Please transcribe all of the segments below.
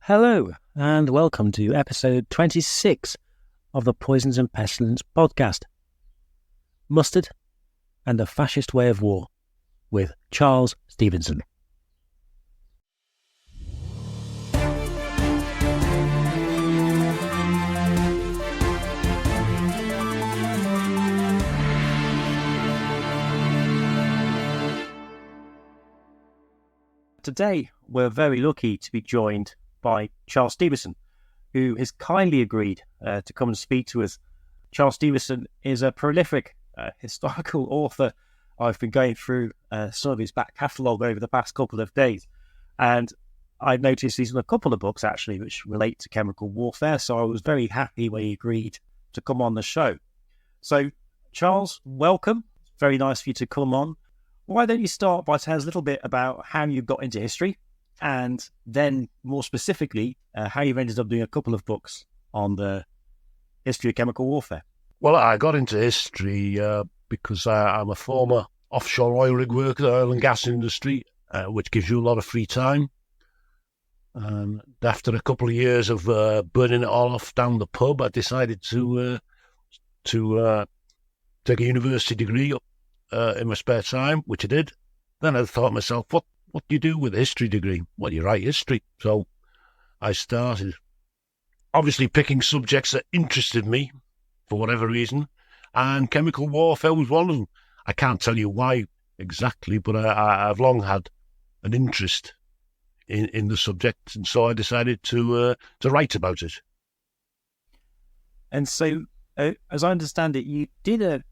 Hello, and welcome to episode 26 of the Poisons and Pestilence podcast. Mustard and the Fascist Way of War with Charles Stephenson. Today, we're very lucky to be joined by Charles Stephenson, who has kindly agreed to come and speak to us. Charles Stephenson is a prolific historical author. I've been going through some of his back catalogue over the past couple of days, and I've noticed he's in a couple of books, actually, which relate to chemical warfare, so I was very happy when he agreed to come on the show. So, Charles, welcome. Very nice for you to come on. Why don't you start by telling us a little bit about how you got into history, and then more specifically, how you've ended up doing a couple of books on the history of chemical warfare? Well, I got into history because I'm a former offshore oil rig worker, oil and gas industry, which gives you a lot of free time. And after a couple of years of burning it all off down the pub, I decided to take a university degree in my spare time, which I did. Then I thought to myself, what do you do with a history degree? Well, you write history. So I started obviously picking subjects that interested me for whatever reason, and chemical warfare was one of them. I can't tell you why exactly, but I've long had an interest in the subject, and so I decided to write about it. And so, as I understand it, you did a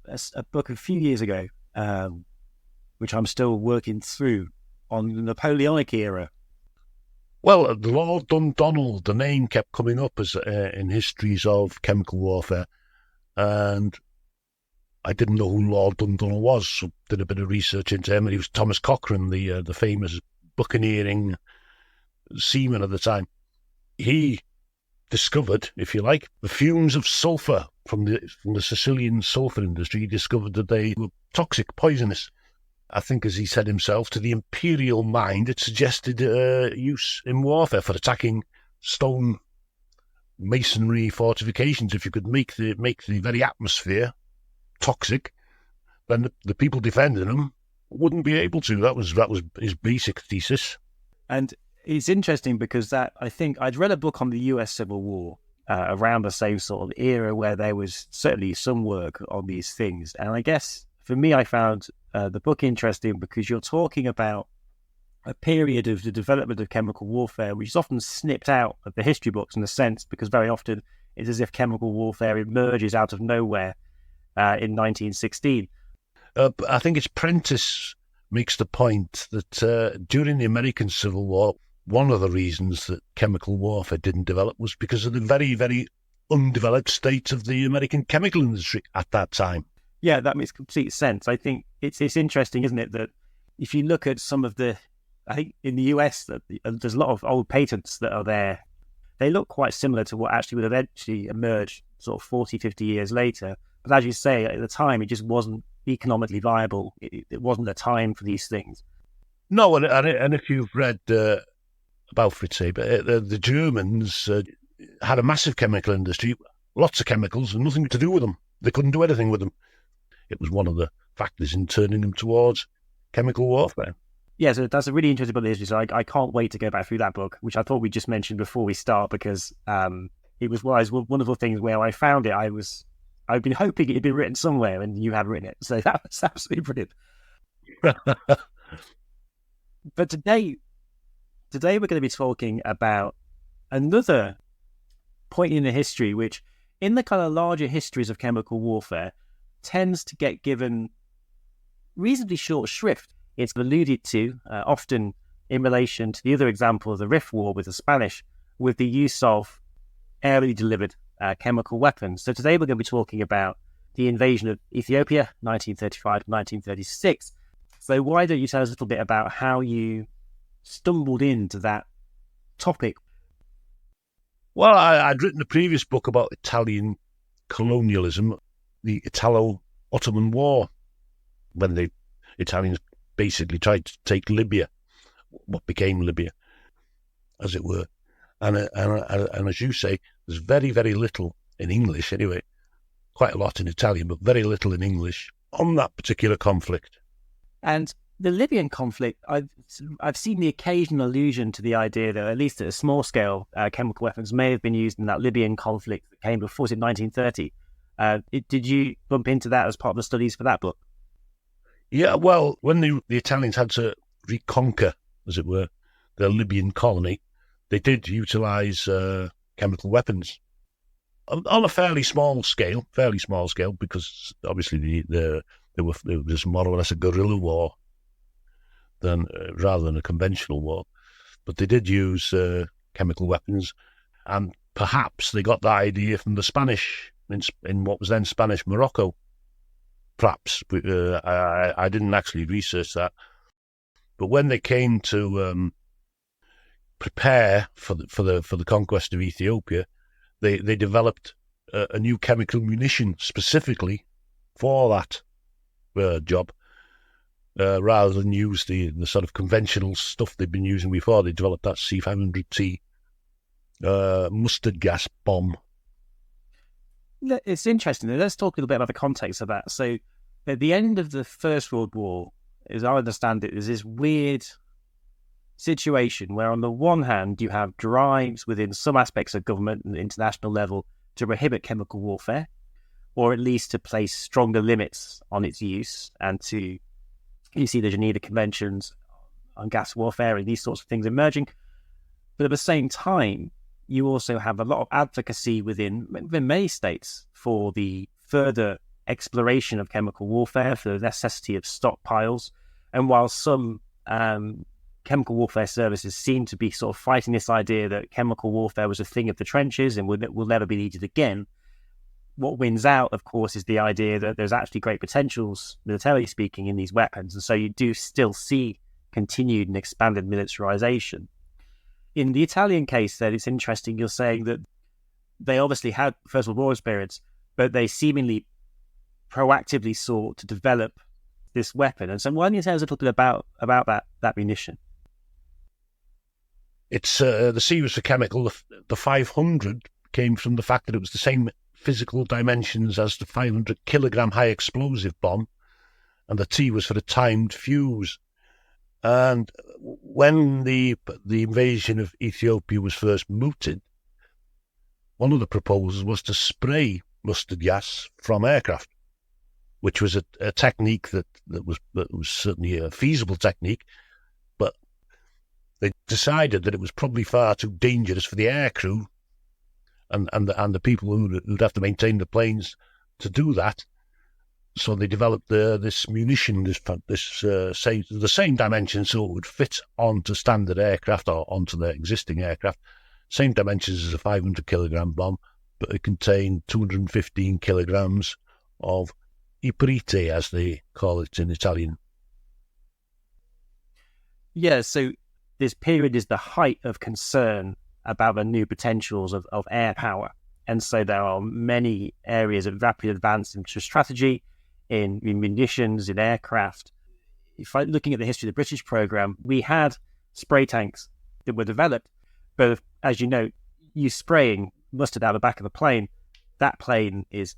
book a few years ago, which I'm still working through, on the Napoleonic era. Well, Lord Dundonald, the name kept coming up as in histories of chemical warfare, and I didn't know who Lord Dundonald was, so did a bit of research into him. And he was Thomas Cochrane, the famous buccaneering seaman of the time. He discovered, if you like, the fumes of sulphur from the Sicilian sulphur industry. He discovered that they were toxic, poisonous. I think, as he said himself, to the imperial mind, it suggested use in warfare for attacking stone masonry fortifications. If you could make the very atmosphere toxic, then the people defending them wouldn't be able to. That was his basic thesis. And it's interesting because I think I'd read a book on the US Civil War around the same sort of era where there was certainly some work on these things. And I guess for me, I found the book interesting because you're talking about a period of the development of chemical warfare, which is often snipped out of the history books in a sense, because very often it's as if chemical warfare emerges out of nowhere in 1916. I think it's Prentice makes the point that during the American Civil War, one of the reasons that chemical warfare didn't develop was because of the very, very undeveloped state of the American chemical industry at that time. Yeah, that makes complete sense. I think it's interesting, isn't it, that if you look at some of I think in the US, that there's a lot of old patents that are there. They look quite similar to what actually would eventually emerge sort of 40, 50 years later. But as you say, at the time, it just wasn't economically viable. It wasn't a time for these things. No, and if you've read about Fritz Haber, the Germans had a massive chemical industry, lots of chemicals, and nothing to do with them. They couldn't do anything with them. It was one of the factors in turning them towards chemical warfare. Yeah, so that's a really interesting book of history. So I can't wait to go back through that book, which I thought we just mentioned before we start, because it was one of the things where I found it. I've been hoping it had been written somewhere, and you had written it. So that was absolutely brilliant. But today we're going to be talking about another point in the history, which in the kind of larger histories of chemical warfare tends to get given reasonably short shrift. It's alluded to often in relation to the other example of the Rif War with the Spanish, with the use of airly delivered chemical weapons. So today we're going to be talking about the invasion of Ethiopia, 1935 to 1936. So why don't you tell us a little bit about how you stumbled into that topic? Well, I'd written a previous book about Italian colonialism, the Italo-Ottoman War, when the Italians basically tried to take Libya, what became Libya, as it were. And as you say, there's very, very little in English anyway, quite a lot in Italian, but very little in English on that particular conflict. And the Libyan conflict, I've seen the occasional allusion to the idea that, at least at a small scale, chemical weapons may have been used in that Libyan conflict that came before, was it 1930? Did you bump into that as part of the studies for that book? Yeah, well, when the Italians had to reconquer, as it were, their Libyan colony, they did utilise chemical weapons on a fairly small scale, because obviously there was more or less a guerrilla war rather than a conventional war. But they did use chemical weapons, and perhaps they got that idea from the Spanish in what was then Spanish Morocco. Perhaps I didn't actually research that, but when they came to prepare for the conquest of Ethiopia, they developed a new chemical munition specifically for that job, rather than use the sort of conventional stuff they'd been using before. They developed that C500T mustard gas bomb. It's interesting. Let's talk a little bit about the context of that. So, at the end of the First World War, as I understand it, there's this weird situation where, on the one hand, you have drives within some aspects of government and international level to prohibit chemical warfare, or at least to place stronger limits on its use, and you see the Geneva Conventions on gas warfare and these sorts of things emerging. But at the same time, you also have a lot of advocacy within many states for the further exploration of chemical warfare, for the necessity of stockpiles. And while some chemical warfare services seem to be sort of fighting this idea that chemical warfare was a thing of the trenches and will never be needed again, what wins out, of course, is the idea that there's actually great potentials, militarily speaking, in these weapons. And so you do still see continued and expanded militarization. In the Italian case, then, it's interesting you're saying that they obviously had First World War experience, but they seemingly proactively sought to develop this weapon. And so why don't you tell us a little bit about that munition? It's the C was for chemical. The 500 came from the fact that it was the same physical dimensions as the 500 kilogram high explosive bomb, and the T was for a timed fuse. And when the invasion of Ethiopia was first mooted, one of the proposals was to spray mustard gas from aircraft, which was a technique that was certainly a feasible technique, but they decided that it was probably far too dangerous for the aircrew and the people who'd have to maintain the planes to do that. So they developed this munition, the same dimension, so it would fit onto standard aircraft or onto their existing aircraft. Same dimensions as a 500 kilogram bomb, but it contained 215 kilograms of iprite, as they call it in Italian. Yeah, so this period is the height of concern about the new potentials of air power. And so there are many areas of rapid advance into strategy, in munitions, in aircraft. Looking at the history of the British programme, we had spray tanks that were developed, but as you know, you spraying mustard out the back of the plane, that plane is,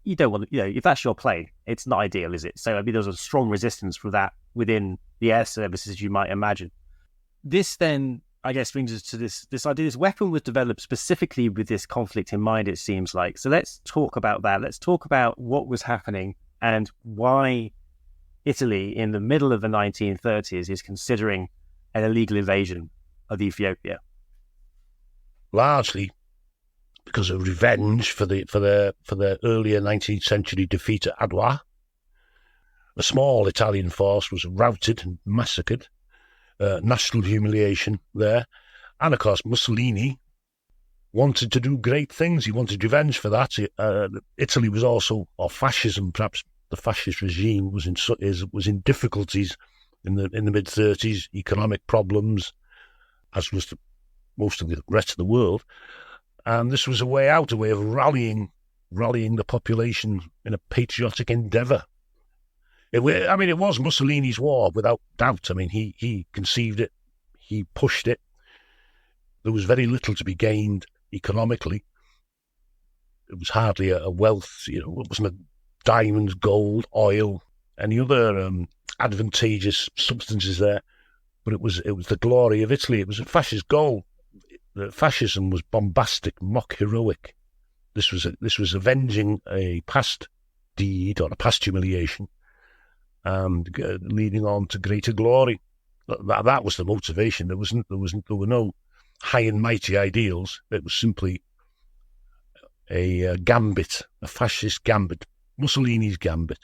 you don't want to, if that's your plane, it's not ideal, is it? So, I mean, there's a strong resistance for that within the air services, you might imagine. This then, I guess, brings us to this idea. This weapon was developed specifically with this conflict in mind, it seems like. So let's talk about that. Let's talk about what was happening and why Italy, in the middle of the 1930s, is considering an illegal invasion of Ethiopia. Largely because of revenge for the earlier 19th century defeat at Adwa. A small Italian force was routed and massacred. National humiliation there. And of course, Mussolini wanted to do great things. He wanted revenge for that. Italy was also, or fascism, perhaps the fascist regime was in difficulties in the mid-30s, economic problems, as was most of the rest of the world. And this was a way out, a way of rallying the population in a patriotic endeavour. It was Mussolini's war, without doubt. I mean, he conceived it, he pushed it. there was very little to be gained economically. It was hardly a wealth, it wasn't a diamonds, gold, oil, any other advantageous substances there. But it was the glory of Italy. It was a fascist goal. The fascism was bombastic, mock heroic. This was avenging a past deed or a past humiliation, and leading on to greater glory. That was the motivation. There were no high and mighty ideals. It was simply a gambit, a fascist gambit, Mussolini's gambit.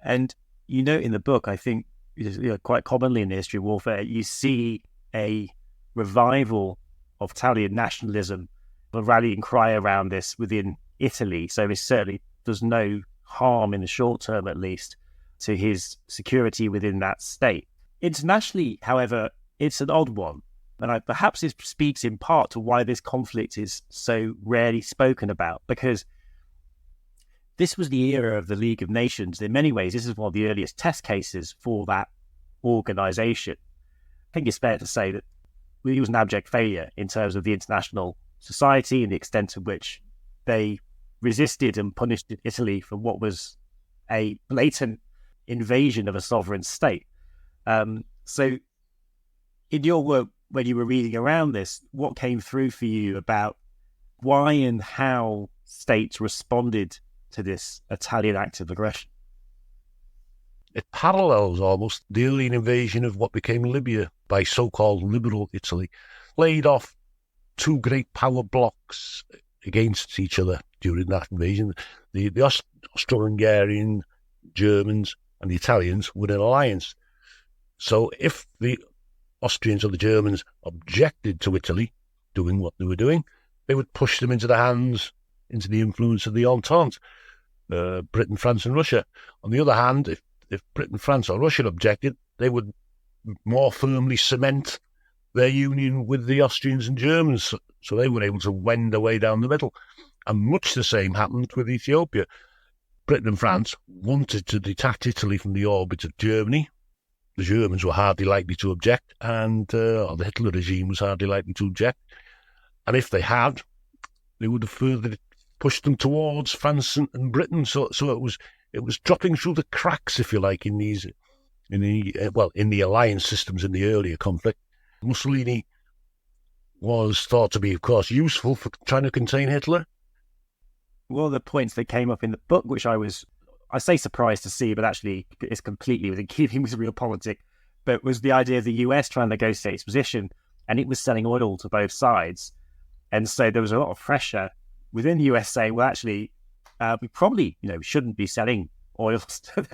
And in the book, I think quite commonly in the history of warfare, you see a revival of Italian nationalism, a rallying cry around this within Italy. So it certainly does no harm in the short term, at least, to his security within that state. Internationally, however, it's an odd one. And perhaps this speaks in part to why this conflict is so rarely spoken about, because this was the era of the League of Nations. In many ways, this is one of the earliest test cases for that organization. I think it's fair to say that it was an abject failure in terms of the international society and the extent to which they resisted and punished Italy for what was a blatant invasion of a sovereign state. So in your work, when you were reading around this, what came through for you about why and how states responded to this Italian act of aggression? It parallels almost the early invasion of what became Libya by so-called liberal Italy, laid off two great power blocks against each other during that invasion. The Austro-Hungarian Germans and the Italians were in alliance. So if the Austrians or the Germans objected to Italy doing what they were doing, they would push them into the influence of the Entente, Britain, France and Russia. On the other hand, if Britain, France or Russia objected, they would more firmly cement their union with the Austrians and Germans, so they were able to wend their way down the middle. And much the same happened with Ethiopia. Britain and France wanted to detach Italy from the orbit of Germany. The Germans were hardly likely to object, and the Hitler regime was hardly likely to object. And if they had, they would have further pushed them towards France and Britain. So it was dropping through the cracks, if you like, in the alliance systems in the earlier conflict. Mussolini was thought to be, of course, useful for trying to contain Hitler. One of the points that came up in the book, which I say surprised to see, but actually it's completely within keeping with realpolitik, but was the idea of the US trying to negotiate its position, and it was selling oil to both sides. And so there was a lot of pressure within the US saying, well, actually, we probably, shouldn't be selling oil to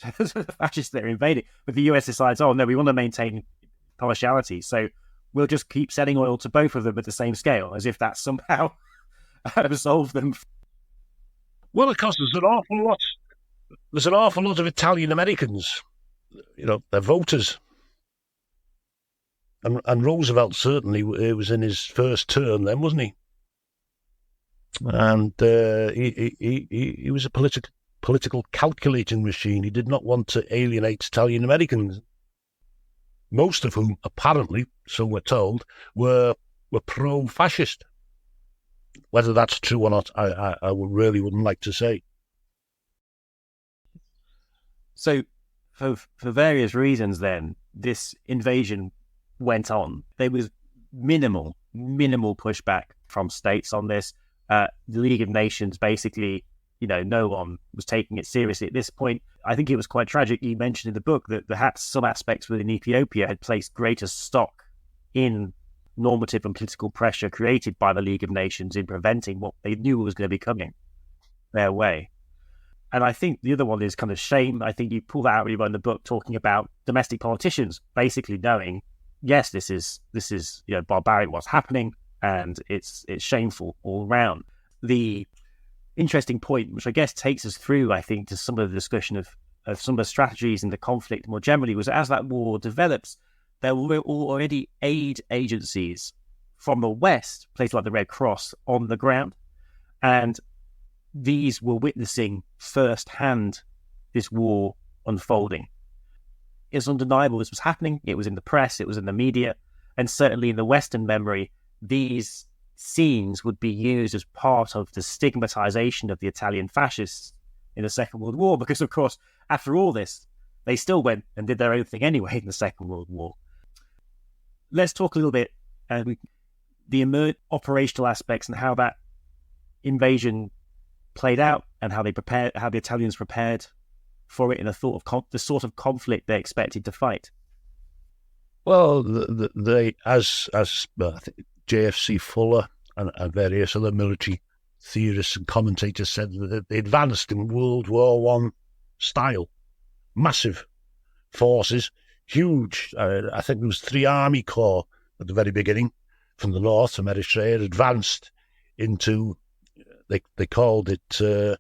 the fascists that are invading. But the US decides, oh, no, we want to maintain partiality. So we'll just keep selling oil to both of them at the same scale, as if that somehow absolved them. Well, of course, there's an awful lot of Italian Americans. They're voters. And Roosevelt certainly was in his first term then, wasn't he? And he was a political calculating machine. He did not want to alienate Italian Americans, most of whom apparently, so we're told, were pro-fascist. Whether that's true or not, I really wouldn't like to say. So, for various reasons, then this invasion went on. There was minimal pushback from states on this. The League of Nations, basically, no one was taking it seriously at this point. I think it was quite tragic. You mentioned in the book that perhaps some aspects within Ethiopia had placed greater stock in normative and political pressure created by the League of Nations in preventing what they knew was going to be coming their way. And I think the other one is kind of shame. I think you pull that out really well in the book, talking about domestic politicians basically knowing, yes, this is barbaric what's happening, and it's shameful all around. The interesting point, which I guess takes us through, I think, to some of the discussion of some of the strategies in the conflict more generally, was as that war develops, there were already aid agencies from the West, places like the Red Cross, on the ground. And these were witnessing firsthand this war unfolding. it's undeniable this was happening. It was in the press, it was in the media, and certainly in the Western memory, these scenes would be used as part of the stigmatization of the Italian fascists in the Second World War, because, of course, after all this, they still went and did their own thing anyway in the Second World War. Let's talk a little bit the operational aspects and how that invasion played out and how the Italians prepared for it in the sort of conflict they expected to fight. Well, as I think JFC Fuller and various other military theorists and commentators said, that they advanced in World War One style, massive forces, huge. I think there was 3 army corps at the very beginning from the north from Eritrea, advanced into, they called it a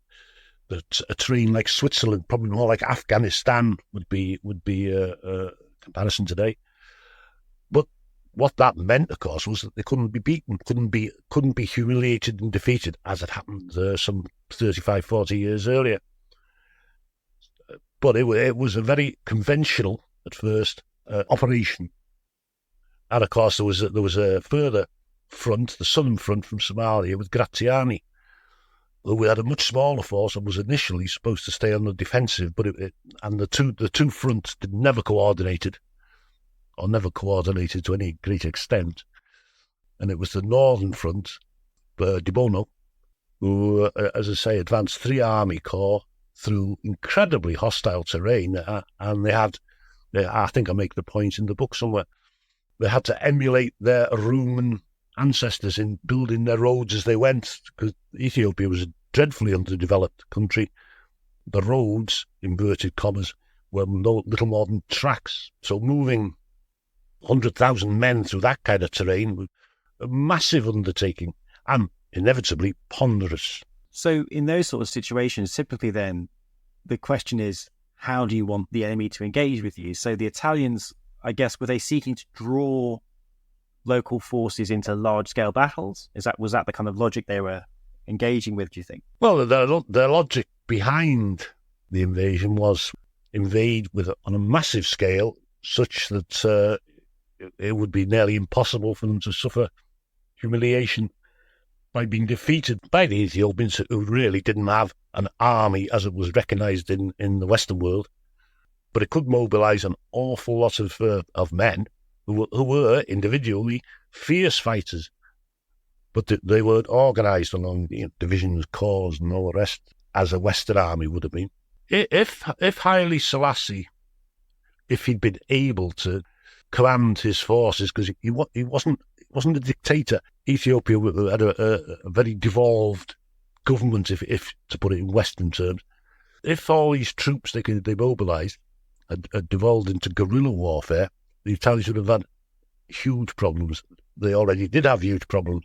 terrain like Switzerland, probably more like Afghanistan would be a comparison today. But what that meant, of course, was that they couldn't be beaten, couldn't be humiliated and defeated, as it happened some 35, 40 years earlier. But it was a very conventional, at first, operation. And of course, there was a further front, the southern front from Somalia, with Graziani, who had a much smaller force and was initially supposed to stay on the defensive, but the two fronts never coordinated to any great extent. And it was the northern front, De Bono, who, as I say, advanced 3 army corps through incredibly hostile terrain, and I think I make the point in the book somewhere, they had to emulate their Roman ancestors in building their roads as they went, because Ethiopia was a dreadfully underdeveloped country. The roads, inverted commas, were little more than tracks. So moving 100,000 men through that kind of terrain was a massive undertaking and inevitably ponderous. So in those sort of situations, typically then, the question is, how do you want the enemy to engage with you? So the Italians, I guess, were they seeking to draw local forces into large-scale battles? Was that the kind of logic they were engaging with, do you think? Well, their logic behind the invasion was invade on a massive scale, such that it would be nearly impossible for them to suffer humiliation by being defeated by the Ethiopians, who really didn't have an army as it was recognised in the Western world. But it could mobilise an awful lot of men who were individually fierce fighters, but they weren't organised along divisions, corps, and all the rest as a Western army would have been. If Haile Selassie, if he'd been able to command his forces, because he wasn't a dictator. Ethiopia had a very devolved government, if to put it in Western terms. If all these troops they mobilised had devolved into guerrilla warfare, the Italians would have had huge problems. They already did have huge problems.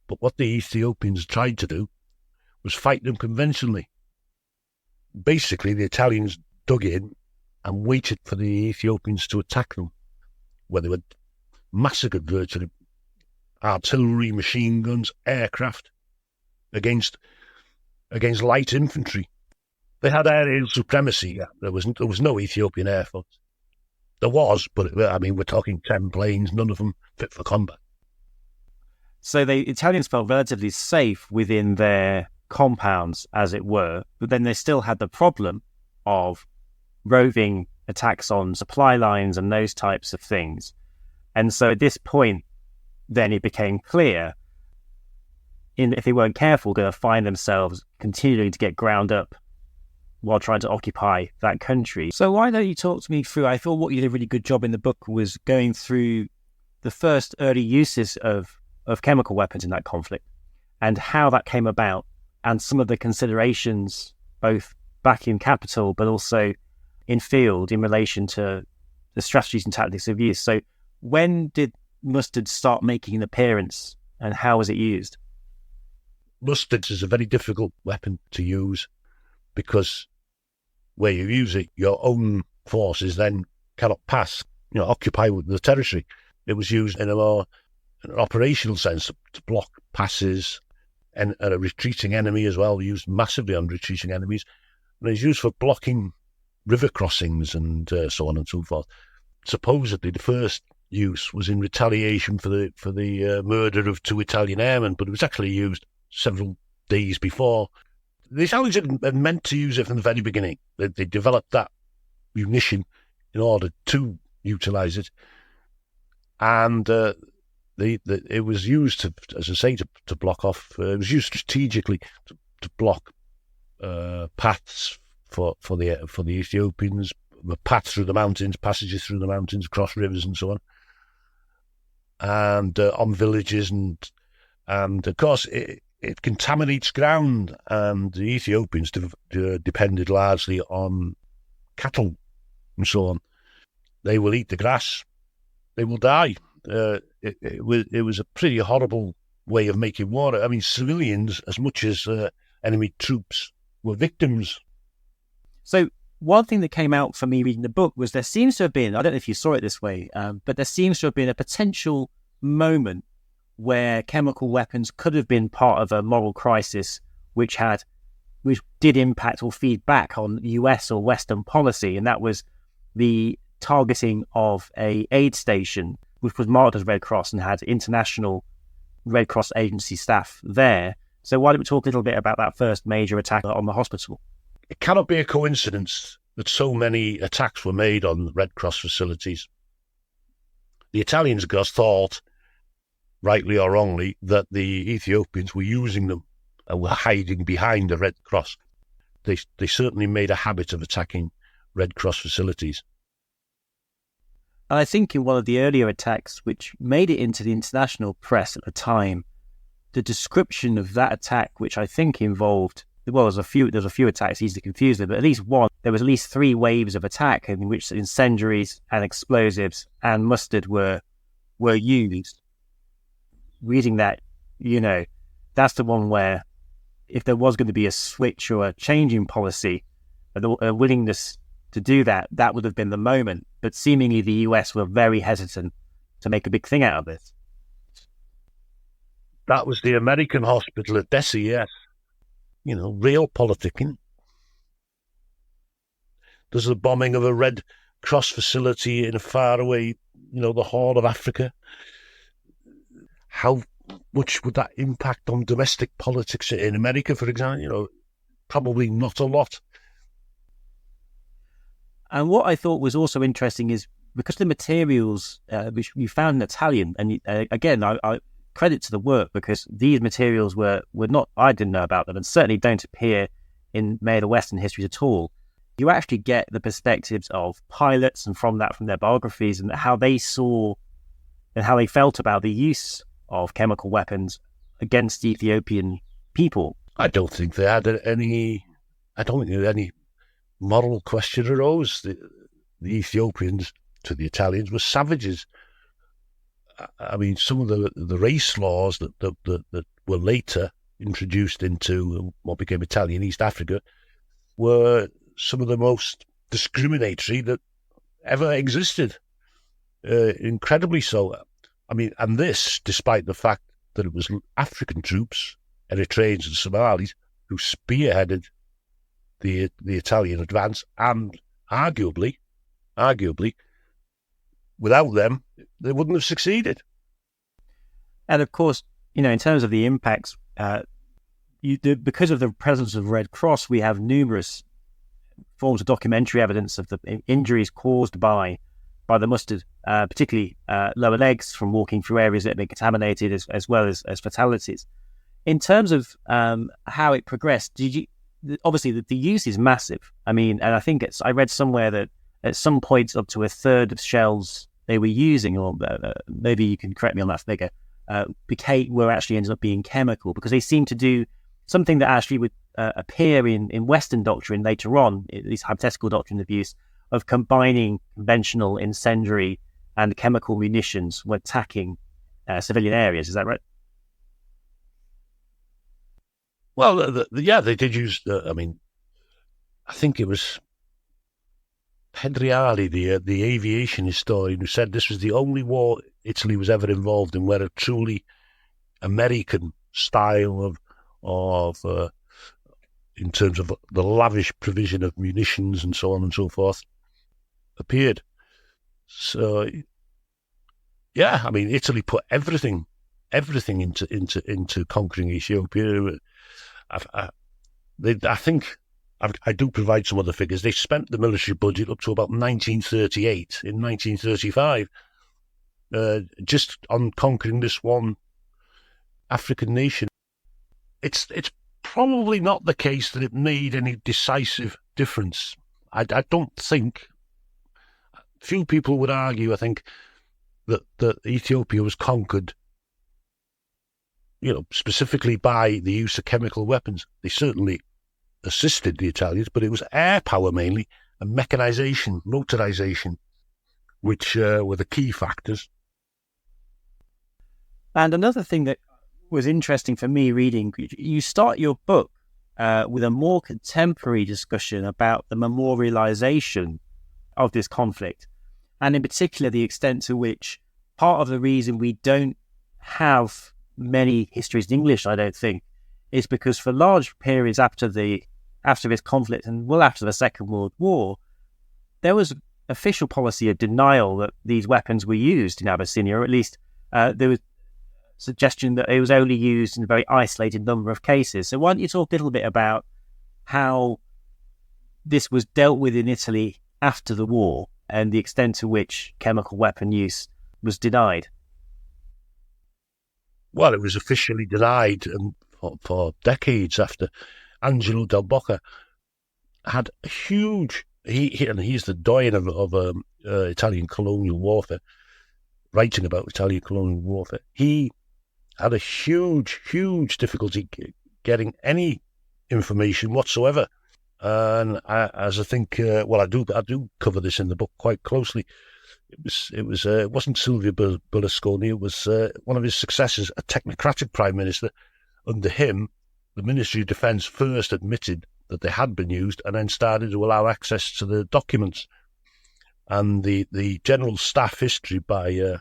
But what the Ethiopians tried to do was fight them conventionally. Basically, the Italians dug in and waited for the Ethiopians to attack them, where they were massacred virtually. Artillery, machine guns, aircraft, against light infantry. They had aerial supremacy. Yeah. There was no Ethiopian Air Force. There was, but we're talking 10 planes, none of them fit for combat. So the Italians felt relatively safe within their compounds, as it were, but then they still had the problem of roving attacks on supply lines and those types of things. And so at this point, then it became clear, if they weren't careful, going to find themselves continuing to get ground up while trying to occupy that country. So why don't you talk to me through, I thought what you did a really good job in the book was going through the first early uses of chemical weapons in that conflict and how that came about and some of the considerations both back in capital but also in field in relation to the strategies and tactics of use. So when did mustard start making an appearance and how was it used? Mustard is a very difficult weapon to use because where you use it, your own forces then cannot occupy the territory. It was used in an operational sense to block passes and a retreating enemy as well, used massively on retreating enemies. And it's used for blocking river crossings and so on and so forth. Supposedly, the first use was in retaliation for the murder of 2 Italian airmen, but it was actually used several days before. The Italians had meant to use it from the very beginning. They developed that munition in order to utilise it, and it was used to, as I say, to block off. It was used strategically to block paths for the Ethiopians, paths through the mountains, passages through the mountains, across rivers, and so on, and on villages, and of course it contaminates ground, and the Ethiopians depended largely on cattle and so on. They will eat the grass, they will die. It was a pretty horrible way of making war. I mean, civilians, as much as enemy troops, were victims. So one thing that came out for me reading the book was there seems to have been, I don't know if you saw it this way, but there seems to have been a potential moment where chemical weapons could have been part of a moral crisis which did impact or feed back on US or Western policy, and that was the targeting of a aid station which was marked as Red Cross and had international Red Cross agency staff there. So why don't we talk a little bit about that first major attack on the hospital? It cannot be a coincidence that so many attacks were made on Red Cross facilities. The Italians, of course, thought, rightly or wrongly, that the Ethiopians were using them and were hiding behind the Red Cross. They certainly made a habit of attacking Red Cross facilities. And I think in one of the earlier attacks, which made it into the international press at the time, the description of that attack, which I think involved, well, there's a few attacks, easy to confuse them, but at least one, there was at least 3 waves of attack in which incendiaries and explosives and mustard were used. Reading that, that's the one where if there was going to be a switch or a change in policy, a willingness to do that, that would have been the moment. But seemingly the US were very hesitant to make a big thing out of this. That was the American hospital at Desi, yes. Real politicking. There's the bombing of a Red Cross facility in a faraway, the Horn of Africa. How much would that impact on domestic politics in America, for example? Probably not a lot. And what I thought was also interesting is because the materials which you found in Italian, and again, I credit to the work because these materials were not, I didn't know about them and certainly don't appear in many of the Western histories at all. You actually get the perspectives of pilots and from their biographies and how they saw and how they felt about the use of chemical weapons against the Ethiopian people. I don't think they had any moral question arose. The Ethiopians to the Italians were savages. I mean, some of the race laws that were later introduced into what became Italian East Africa were some of the most discriminatory that ever existed. Incredibly so. I mean, and this, despite the fact that it was African troops, Eritreans and Somalis, who spearheaded the Italian advance, and arguably, without them, they wouldn't have succeeded. And of course, in terms of the impacts, because of the presence of Red Cross, we have numerous forms of documentary evidence of the injuries caused by the mustard, particularly lower legs from walking through areas that have been contaminated, as well as fatalities. In terms of how it progressed, obviously the use is massive. I mean, and I think I read somewhere that at some points up to a third of shells they were using, or maybe you can correct me on that figure, actually ended up being chemical, because they seem to do something that actually would appear in Western doctrine later on, at least hypothetical doctrine of use, of combining conventional incendiary and chemical munitions when attacking civilian areas. Is that right? Well, they did use, I think it was Pedriali, the aviation historian, who said this was the only war Italy was ever involved in where a truly American style of in terms of the lavish provision of munitions and so on and so forth, appeared. So, yeah, I mean, Italy put everything into conquering Ethiopia. I think I do provide some other figures. They spent the military budget up to about 1938. In 1935, just on conquering this one African nation. It's probably not the case that it made any decisive difference. I don't think. Few people would argue, I think, that Ethiopia was conquered, specifically by the use of chemical weapons. They certainly assisted the Italians, but it was air power mainly, and mechanization, motorization, which were the key factors. And another thing that was interesting for me reading, you start your book with a more contemporary discussion about the memorialization of this conflict, and in particular the extent to which part of the reason we don't have many histories in English, I don't think, is because for large periods after this conflict and well after the Second World War, there was official policy of denial that these weapons were used in Abyssinia, or at least there was suggestion that it was only used in a very isolated number of cases. So why don't you talk a little bit about how this was dealt with in Italy after the war and the extent to which chemical weapon use was denied? Well, it was officially denied for decades after. Angelo Del Bocca had a huge... and he's the doyen of Italian colonial warfare, writing about Italian colonial warfare. He had a huge difficulty getting any information whatsoever. And I think, I do cover this in the book quite closely. It wasn't Silvio Berlusconi. It was one of his successors, a technocratic prime minister. Under him, the Ministry of Defence first admitted that they had been used, and then started to allow access to the documents. And the General Staff History by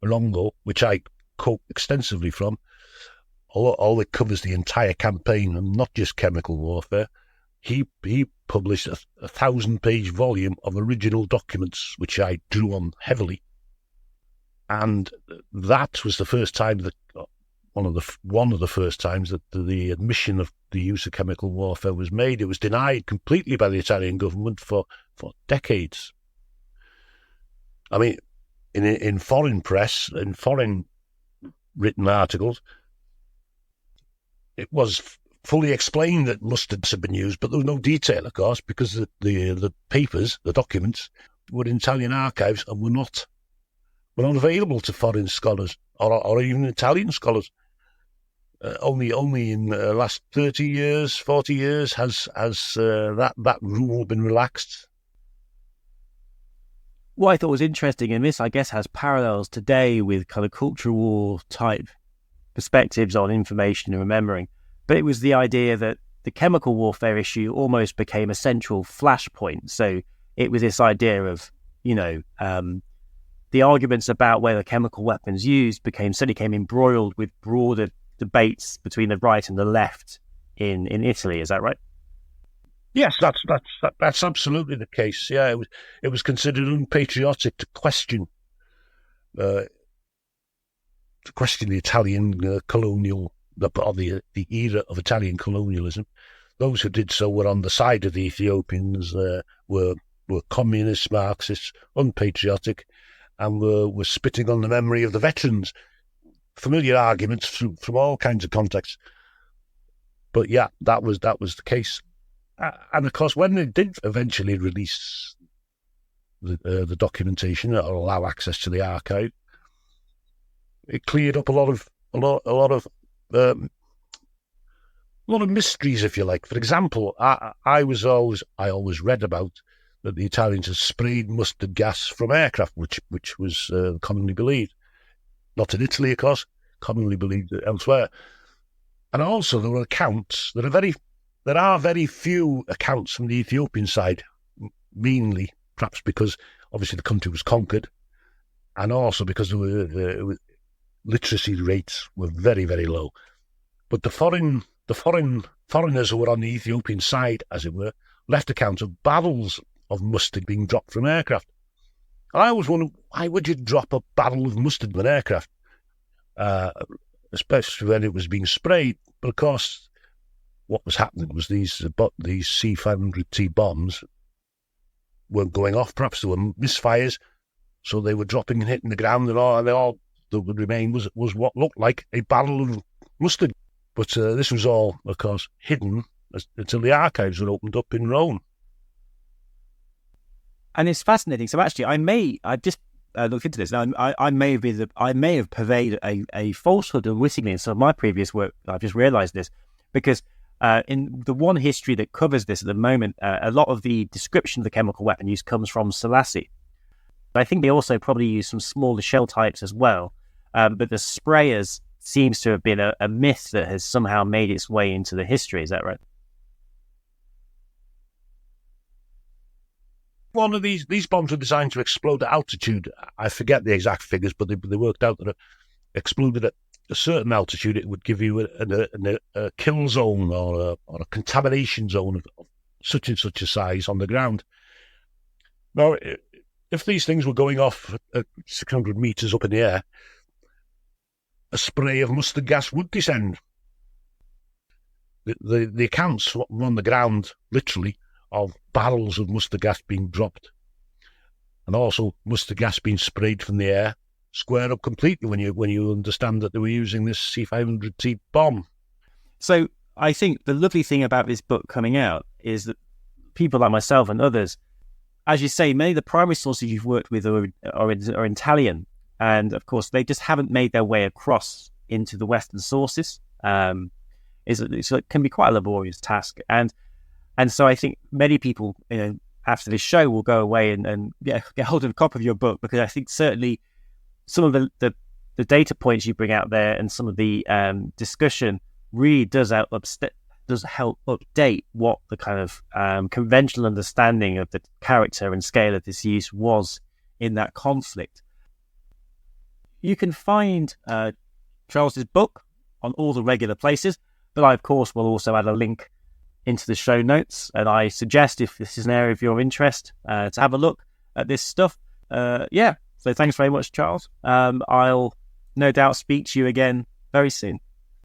Longo, which I quote extensively from, all it covers the entire campaign and not just chemical warfare. He published a 1,000-page volume of original documents, which I drew on heavily, and that was the first time that one of the first times that the admission of the use of chemical warfare was made. It was denied completely by the Italian government for decades. I mean, in foreign press, in foreign written articles, it was fully explained that mustards had been used, but there was no detail, of course, because the papers, the documents, were in Italian archives and were not available to foreign scholars or even Italian scholars. Only in the last 30 years, 40 years has that rule been relaxed. What I thought was interesting, and this I guess has parallels today with kind of culture war type perspectives on information and remembering, but it was the idea that the chemical warfare issue almost became a central flashpoint. So it was this idea of, the arguments about whether chemical weapons used certainly came embroiled with broader debates between the right and the left in Italy. Is that right? Yes, that's absolutely the case. Yeah, it was considered unpatriotic to question the Italian colonial, the era of Italian colonialism. Those who did so were on the side of the Ethiopians, were communists, Marxists, unpatriotic, and were spitting on the memory of the veterans. Familiar arguments from all kinds of contexts. But yeah, that was the case. And of course, when they did eventually release the documentation or allow access to the archive, it cleared up a lot of mysteries, if you like. For example, I always read about that the Italians had sprayed mustard gas from aircraft, which was commonly believed. Not in Italy, of course, commonly believed elsewhere. And also there were accounts, there are very few accounts from the Ethiopian side, mainly perhaps because obviously the country was conquered, and also because literacy rates were very, very low. But the foreign the foreigners who were on the Ethiopian side, as it were, left accounts of barrels of mustard being dropped from aircraft. And I always wondered, why would you drop a barrel of mustard from an aircraft, especially when it was being sprayed? But of course, what was happening was these C-500T bombs weren't going off. Perhaps there were misfires, so they were dropping and hitting the ground, and all that would remain was what looked like a barrel of mustard. But this was all, of course, hidden until the archives were opened up in Rome. And it's fascinating. So actually, I just looked into this. Now, I may have purveyed a falsehood unwittingly in some of my previous work. I've just realised this because in the one history that covers this at the moment, a lot of the description of the chemical weapon use comes from Selassie. I think they also probably use some smaller shell types as well. But the sprayers seems to have been a myth that has somehow made its way into the history. Is that right? One of these bombs were designed to explode at altitude. I forget the exact figures, but they worked out that it exploded at a certain altitude. It would give you a kill zone or a contamination zone of such and such a size on the ground. Now, if these things were going off at 600 meters up in the air, a spray of mustard gas would descend. The accounts were on the ground, literally, of barrels of mustard gas being dropped, and also mustard gas being sprayed from the air, square up completely when you understand that they were using this C-500T bomb. So I think the lovely thing about this book coming out is that people like myself and others, as you say, many of the primary sources you've worked with are in Italian, and of course they just haven't made their way across into the Western sources. It can be quite a laborious task, and so I think many people, after this show, will go away and get hold of a copy of your book, because I think certainly some of the data points you bring out there and some of the discussion really does help update what the kind of conventional understanding of the character and scale of this use was in that conflict. You can find Charles's book on all the regular places, but I, of course, will also add a link into the show notes, and I suggest, if this is an area of your interest, to have a look at this stuff. So thanks very much, Charles. I'll no doubt speak to you again very soon.